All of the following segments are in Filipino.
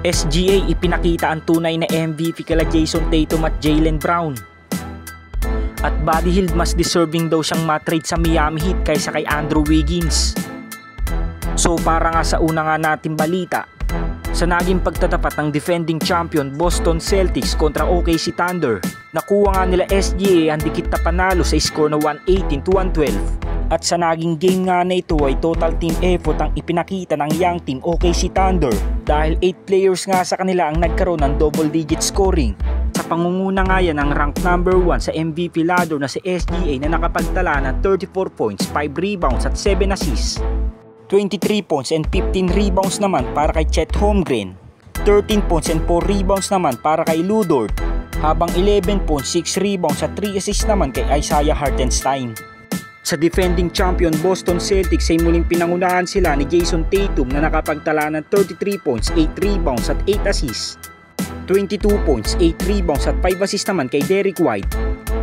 SGA ipinakita ang tunay na MVP kala Jason Tatum at Jaylen Brown. At Buddy Hield mas deserving daw siyang matrade sa Miami Heat kaysa kay Andrew Wiggins. So para nga sa una nga natin balita, sa naging pagtatapat ng defending champion Boston Celtics kontra OKC Thunder, nakuha nga nila SGA ang dikit na panalo sa score na 118-112. At sa naging game nga na ito ay total team effort ang ipinakita ng young team OKC Thunder dahil 8 players nga sa kanila ang nagkaroon ng double digit scoring. Sa pangunguna nga yan ang rank number 1 sa MVP ladder na si SGA na nakapagtala ng 34 points, 5 rebounds at 7 assists. 23 points and 15 rebounds naman para kay Chet Holmgren, 13 points and 4 rebounds naman para kay Lu Dort, habang 11 points, 6 rebounds at 3 assists naman kay Isaiah Hartenstein. Sa defending champion Boston Celtics ay muling pinangunahan sila ni Jason Tatum na nakapagtala ng 33 points, 8 rebounds at 8 assists, 22 points, 8 rebounds at 5 assists naman kay Derrick White,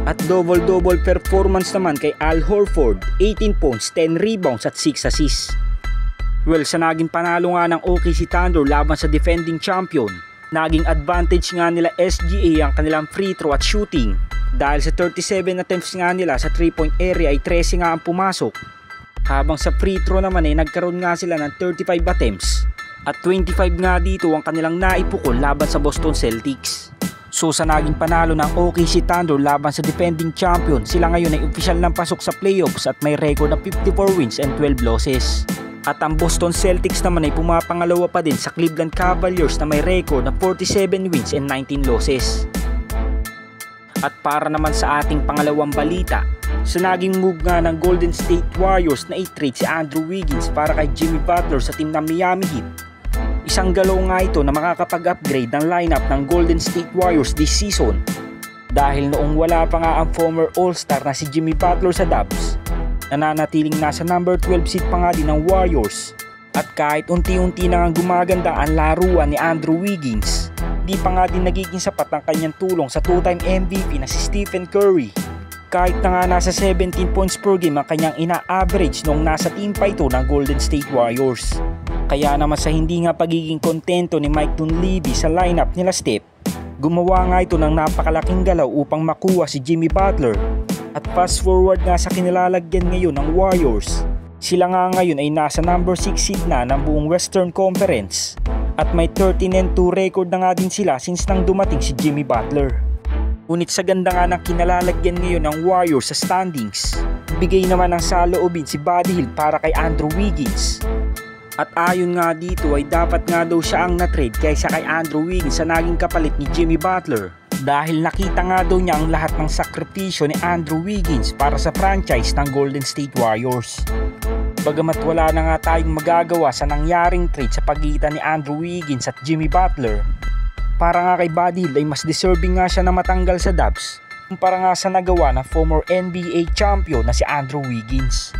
at double-double performance naman kay Al Horford, 18 points, 10 rebounds at 6 assists. Well, sa naging panalo nga ng OKC Thunder laban sa defending champion, naging advantage nga nila SGA ang kanilang free throw at shooting dahil sa 37 attempts nga nila sa 3-point area ay 13 nga ang pumasok, habang sa free throw naman ay nagkaroon nga sila ng 35 attempts at 25 nga dito ang kanilang naipukol laban sa Boston Celtics. So sa naging panalo ng OKC Thunder laban sa defending champion, sila ngayon ay opisyal ng pasok sa playoffs at may record na 54 wins and 12 losses. At ang Boston Celtics naman ay pumapangalawa pa din sa Cleveland Cavaliers na may record na 47 wins and 19 losses. At para naman sa ating pangalawang balita, sa naging move nga ng Golden State Warriors na i-trade si Andrew Wiggins para kay Jimmy Butler sa team ng Miami Heat. Isang galaw nga ito na makakapag-upgrade ng lineup ng Golden State Warriors this season. Dahil noong wala pa nga ang former All-Star na si Jimmy Butler sa Dubs, nananatiling nasa number 12 seed pa nga din ng Warriors. At kahit unti-unti na nga gumaganda ang laruan ni Andrew Wiggins, di pa nga din nagiging sapat ang kanyang tulong sa 2-time MVP na si Stephen Curry. Kahit na nga nasa 17 points per game ang kanyang ina-average nung nasa team pa ito ng Golden State Warriors. Kaya naman sa hindi nga pagiging kontento ni Mike Dunleavy sa lineup nila Steph, gumawa nga ito ng napakalaking galaw upang makuha si Jimmy Butler. At fast forward nga sa kinilalagyan ngayon ng Warriors, sila nga ngayon ay nasa number 6 seed na ng buong Western Conference at may 13-2 record na nga din sila since nang dumating si Jimmy Butler. Ngunit sa ganda nga ng kinalalagyan ngayon ng Warriors sa standings, bigay naman ng saloobin si Buddy Hield para kay Andrew Wiggins. At ayon nga dito ay dapat nga daw siya ang na-trade kaysa kay Andrew Wiggins sa naging kapalit ni Jimmy Butler. Dahil nakita nga daw niya ang lahat ng sakripisyo ni Andrew Wiggins para sa franchise ng Golden State Warriors. Bagamat wala na nga tayong magagawa sa nangyaring trade sa pagitan ni Andrew Wiggins at Jimmy Butler, para nga kay Buddy Hield ay mas deserving nga siya na matanggal sa Dubs kumpara nga sa nagawa ng former NBA champion na si Andrew Wiggins.